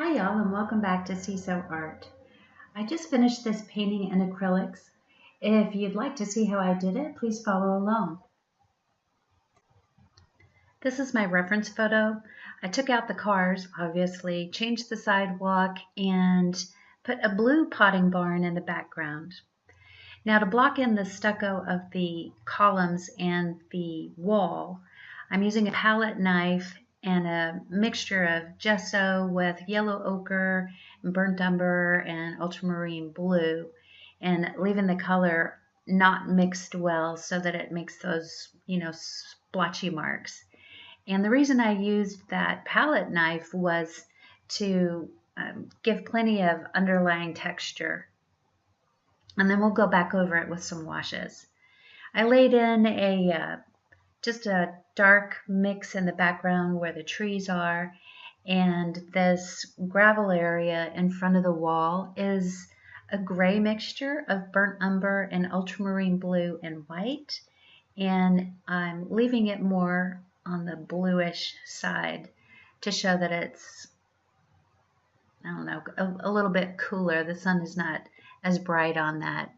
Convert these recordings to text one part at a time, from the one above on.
Hi y'all and welcome back to CISO Art. I just finished this painting in acrylics. If you'd like to see how I did it, please follow along. This is my reference photo. I took out the cars, obviously, changed the sidewalk, and put a blue potting barn in the background. Now to block in the stucco of the columns and the wall, I'm using a palette knife and a mixture of gesso with yellow ochre, burnt umber, and ultramarine blue, and leaving the color not mixed well so that it makes those, splotchy marks. And the reason I used that palette knife was to give plenty of underlying texture. And then we'll go back over it with some washes. I laid in just a dark mix in the background where the trees are, and this gravel area in front of the wall is a gray mixture of burnt umber and ultramarine blue and white, and I'm leaving it more on the bluish side to show that it's, a little bit cooler. The sun is not as bright on that.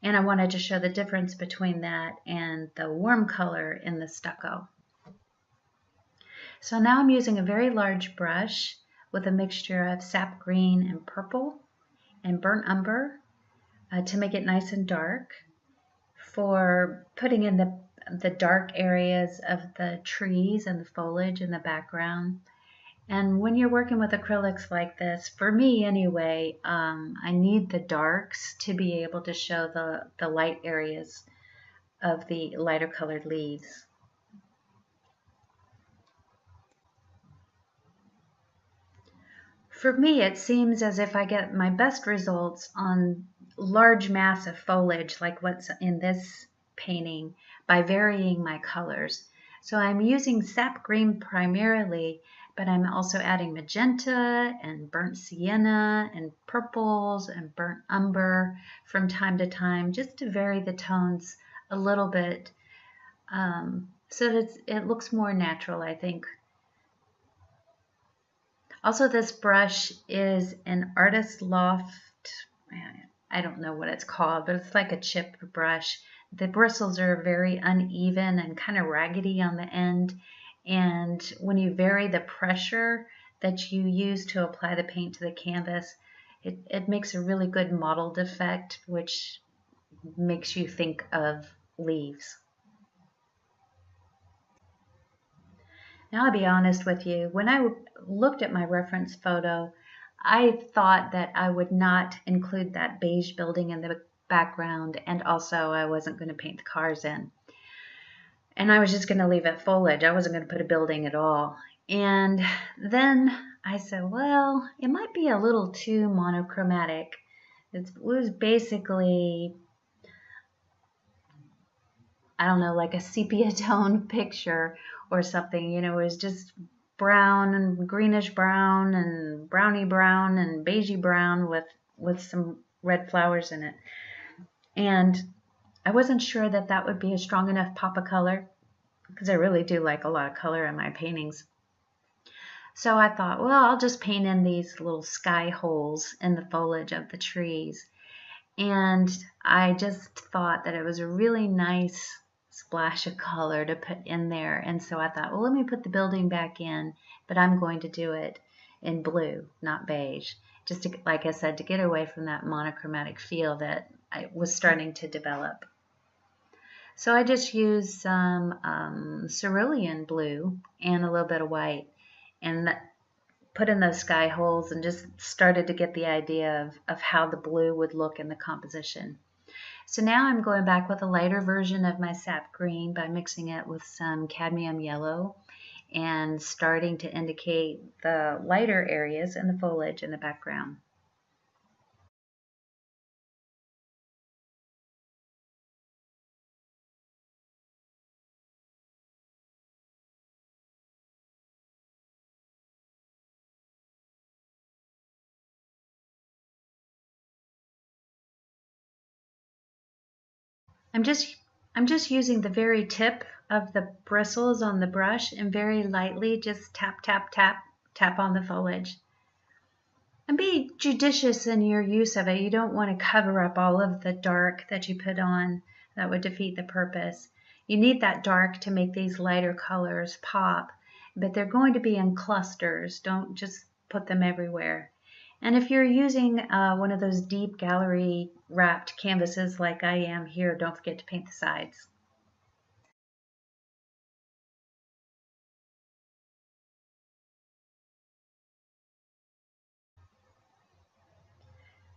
And I wanted to show the difference between that and the warm color in the stucco. So now I'm using a very large brush with a mixture of sap green and purple and burnt umber to make it nice and dark for putting in the dark areas of the trees and the foliage in the background. And when you're working with acrylics like this, for me anyway, I need the darks to be able to show the light areas of the lighter colored leaves. For me, it seems as if I get my best results on large mass of foliage like what's in this painting by varying my colors. So I'm using sap green primarily, but I'm also adding magenta and burnt sienna and purples and burnt umber from time to time, just to vary the tones a little bit so that it looks more natural, I think. Also, this brush is an Artist Loft, I don't know what it's called, but it's like a chip brush. The bristles are very uneven and kind of raggedy on the end. And when you vary the pressure that you use to apply the paint to the canvas, it makes a really good mottled effect, which makes you think of leaves. Now, I'll be honest with you, when I looked at my reference photo, I thought that I would not include that beige building in the background, and also I wasn't going to paint the cars in. And I was just going to leave it foliage. I wasn't going to put a building at all. And then I said, well, it might be a little too monochromatic. It was basically, I don't know, like a sepia tone picture or something. It was just brown and greenish brown and browny brown and beigey brown with some red flowers in it. And I wasn't sure that that would be a strong enough pop of color, because I really do like a lot of color in my paintings. So I thought, well, I'll just paint in these little sky holes in the foliage of the trees. And I just thought that it was a really nice splash of color to put in there. And so I thought, well, let me put the building back in, but I'm going to do it in blue, not beige. Just to, like I said, to get away from that monochromatic feel that I was starting to develop. So I just used some cerulean blue and a little bit of white and put in those sky holes and just started to get the idea of how the blue would look in the composition. So now I'm going back with a lighter version of my sap green by mixing it with some cadmium yellow and starting to indicate the lighter areas in the foliage in the background. I'm just using the very tip of the bristles on the brush and very lightly just tap, tap, tap, tap on the foliage. And be judicious in your use of it. You don't want to cover up all of the dark that you put on. That would defeat the purpose. You need that dark to make these lighter colors pop, but they're going to be in clusters. Don't just put them everywhere. And if you're using one of those deep gallery wrapped canvases like I am here, don't forget to paint the sides.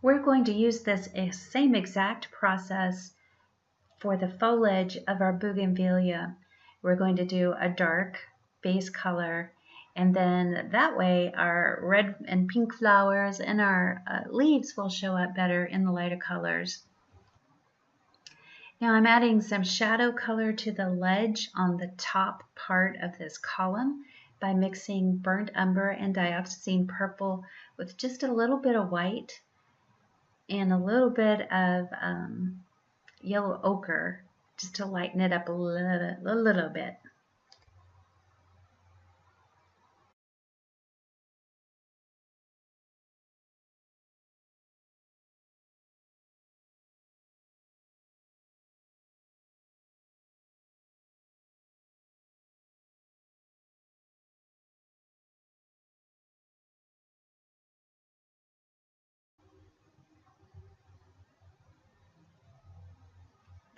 We're going to use this same exact process for the foliage of our bougainvillea. We're going to do a dark base color, and then that way our red and pink flowers and our leaves will show up better in the lighter colors. Now I'm adding some shadow color to the ledge on the top part of this column by mixing burnt umber and dioxazine purple with just a little bit of white and a little bit of yellow ochre just to lighten it up a little bit.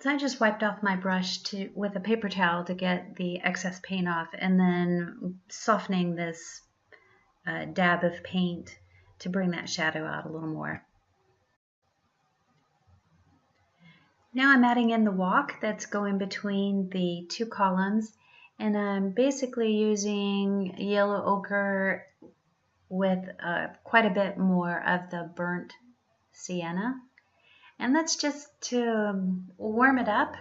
So I just wiped off my brush with a paper towel to get the excess paint off, and then softening this dab of paint to bring that shadow out a little more. Now I'm adding in the walk that's going between the two columns, and I'm basically using yellow ochre with quite a bit more of the burnt sienna. And that's just to warm it up,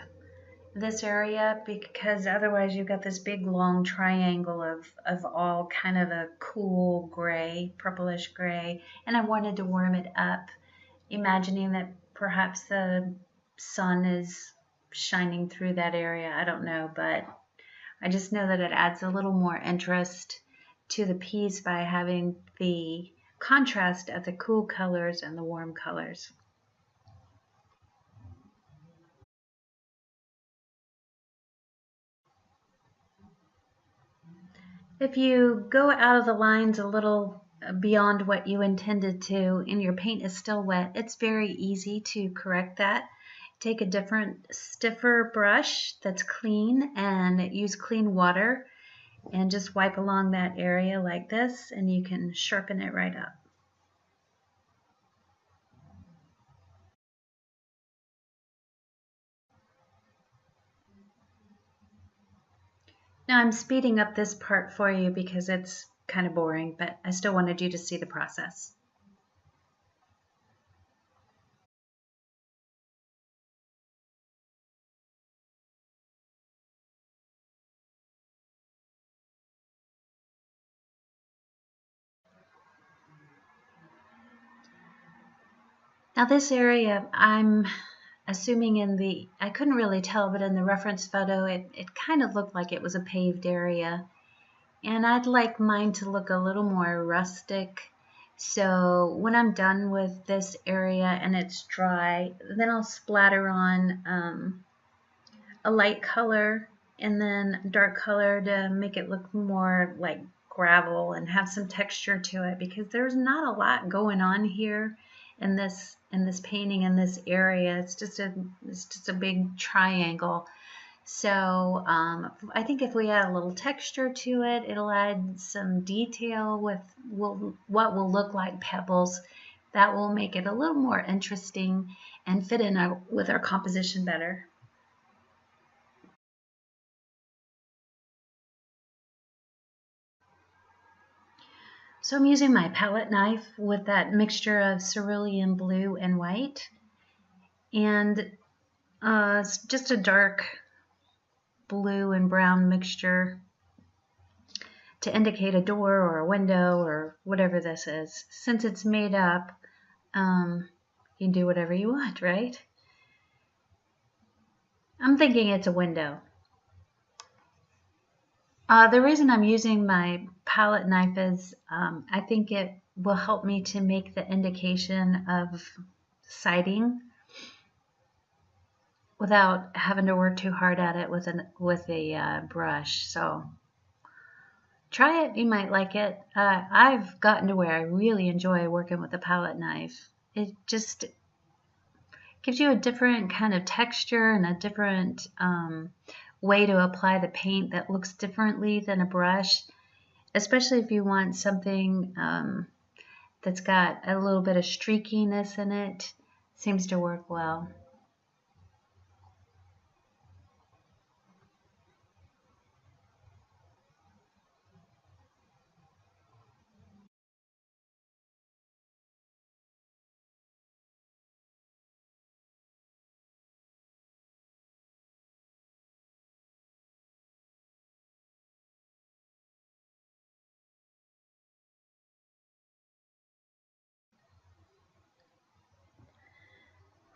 this area, because otherwise you've got this big long triangle of all kind of a cool gray, purplish gray, and I wanted to warm it up, imagining that perhaps the sun is shining through that area. I don't know, but I just know that it adds a little more interest to the piece by having the contrast of the cool colors and the warm colors. If you go out of the lines a little beyond what you intended to and your paint is still wet, it's very easy to correct that. Take a different, stiffer brush that's clean and use clean water and just wipe along that area like this, and you can sharpen it right up. Now I'm speeding up this part for you because it's kind of boring, but I still wanted you to see the process. Now this area, I'm assuming I couldn't really tell, but in the reference photo, it kind of looked like it was a paved area. And I'd like mine to look a little more rustic. So when I'm done with this area and it's dry, then I'll splatter on a light color and then dark color to make it look more like gravel and have some texture to it, because there's not a lot going on here in this painting in this area. It's just a big triangle. So I think if we add a little texture to it, it'll add some detail with what will look like pebbles. That will make it a little more interesting and fit in with our composition better. So I'm using my palette knife with that mixture of cerulean blue and white, and it's just a dark blue and brown mixture to indicate a door or a window or whatever this is. Since it's made up, you can do whatever you want, right? I'm thinking it's a window. The reason I'm using my palette knife is I think it will help me to make the indication of siding without having to work too hard at it with a brush. So try it, you might like it. I've gotten to where I really enjoy working with a palette knife. It just gives you a different kind of texture and a different way to apply the paint that looks differently than a brush, especially if you want something that's got a little bit of streakiness in it. Seems to work well.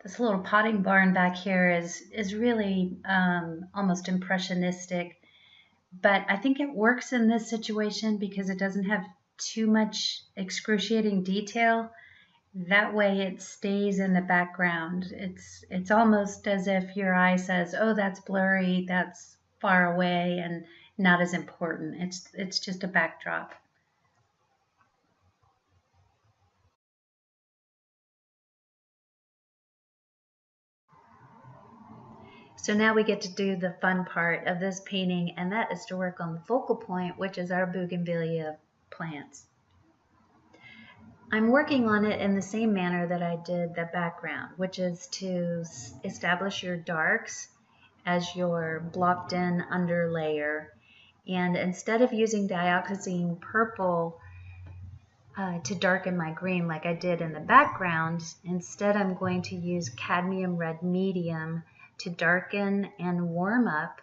This little potting barn back here is really almost impressionistic, but I think it works in this situation because it doesn't have too much excruciating detail. That way it stays in the background. It's almost as if your eye says, "Oh, that's blurry, that's far away and not as important." It's just a backdrop. So now we get to do the fun part of this painting, and that is to work on the focal point, which is our bougainvillea plants. I'm working on it in the same manner that I did the background, which is to establish your darks as your blocked in underlayer. And instead of using dioxazine purple to darken my green like I did in the background, instead I'm going to use cadmium red medium to darken and warm up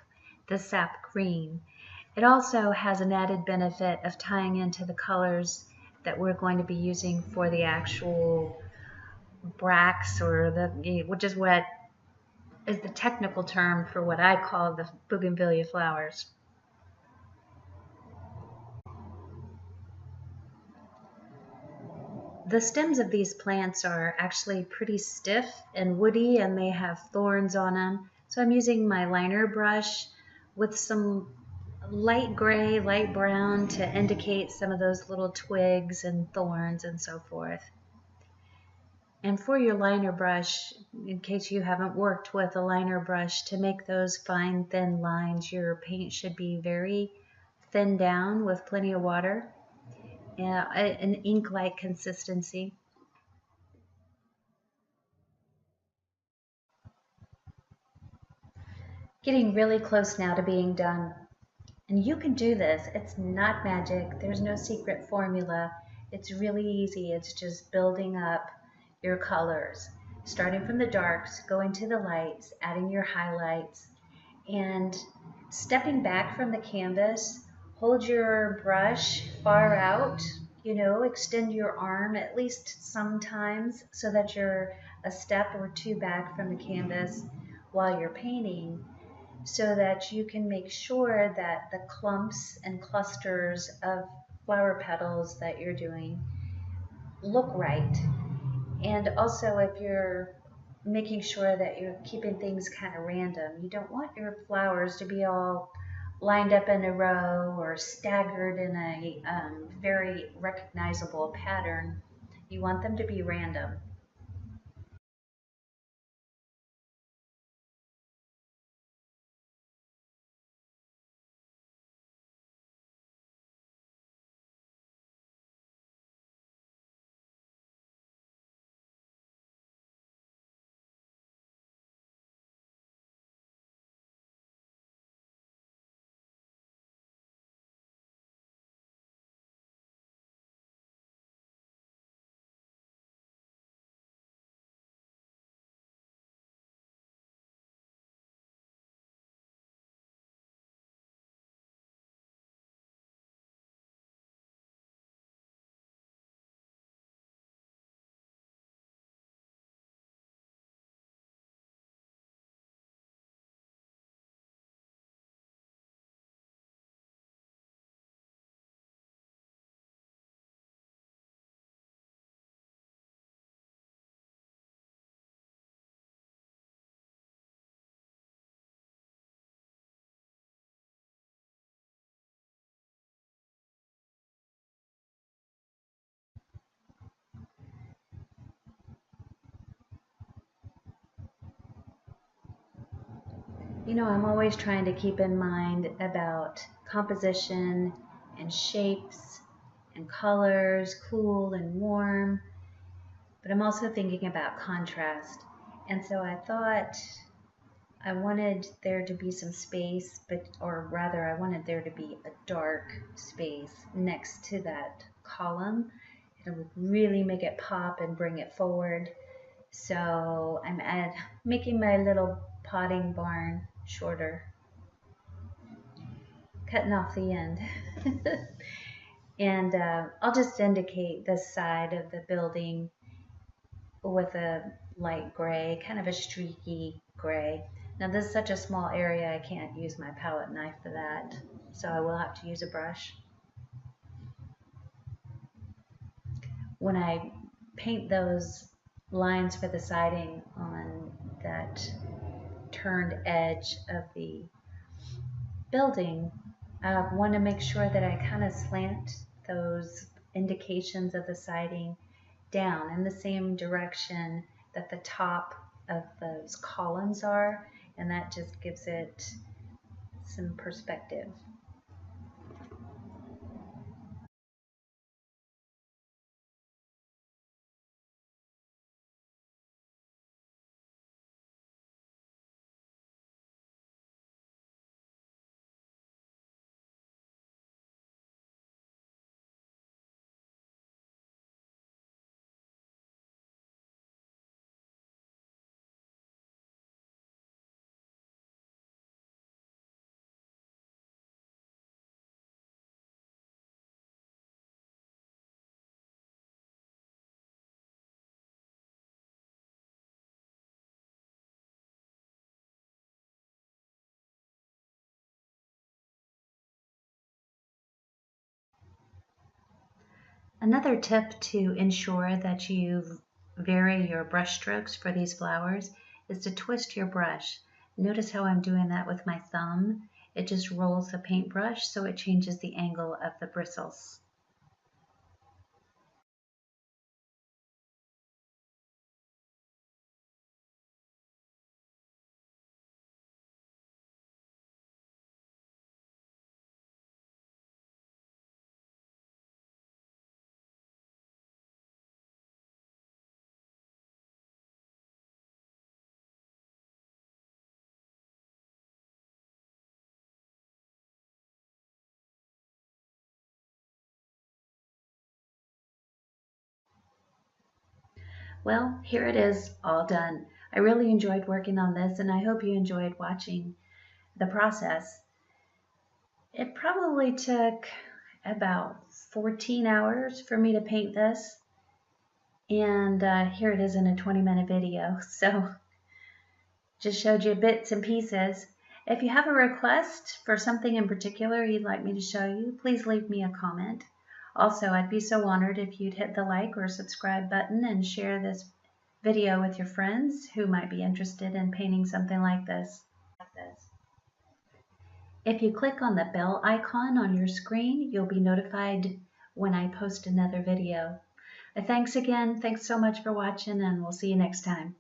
the sap green. It also has an added benefit of tying into the colors that we're going to be using for the actual bracts, or which is what is the technical term for what I call the bougainvillea flowers. The stems of these plants are actually pretty stiff and woody, and they have thorns on them. So I'm using my liner brush with some light gray, light brown to indicate some of those little twigs and thorns and so forth. And for your liner brush, in case you haven't worked with a liner brush, to make those fine, thin lines, your paint should be very thinned down with plenty of water. An ink-like consistency. Getting really close now to being done. And you can do this. It's not magic. There's no secret formula. It's really easy. It's just building up your colors. Starting from the darks, going to the lights, adding your highlights, and stepping back from the canvas. Hold your brush far out, extend your arm at least sometimes so that you're a step or two back from the canvas while you're painting, so that you can make sure that the clumps and clusters of flower petals that you're doing look right. And also, if you're making sure that you're keeping things kind of random, you don't want your flowers to be all lined up in a row or staggered in a very recognizable pattern. You want them to be random. I'm always trying to keep in mind about composition and shapes and colors, cool and warm, but I'm also thinking about contrast. And so I thought I wanted there to be some space, or rather I wanted there to be a dark space next to that column. It would really make it pop and bring it forward. So I'm making my little potting barn shorter, cutting off the end. And I'll just indicate this side of the building with a light gray, kind of a streaky gray. Now this is such a small area, I can't use my palette knife for that, so I will have to use a brush. When I paint those lines for the siding on that turned edge of the building, I want to make sure that I kind of slant those indications of the siding down in the same direction that the top of those columns are, and that just gives it some perspective. Another tip to ensure that you vary your brush strokes for these flowers is to twist your brush. Notice how I'm doing that with my thumb. It just rolls the paintbrush so it changes the angle of the bristles. Well, here it is, all done. I really enjoyed working on this, and I hope you enjoyed watching the process. It probably took about 14 hours for me to paint this, and here it is in a 20-minute video. So just showed you bits and pieces. If you have a request for something in particular you'd like me to show you, please leave me a comment. Also, I'd be so honored if you'd hit the like or subscribe button and share this video with your friends who might be interested in painting something like this. If you click on the bell icon on your screen, you'll be notified when I post another video. Thanks again. Thanks so much for watching, and we'll see you next time.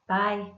Bye.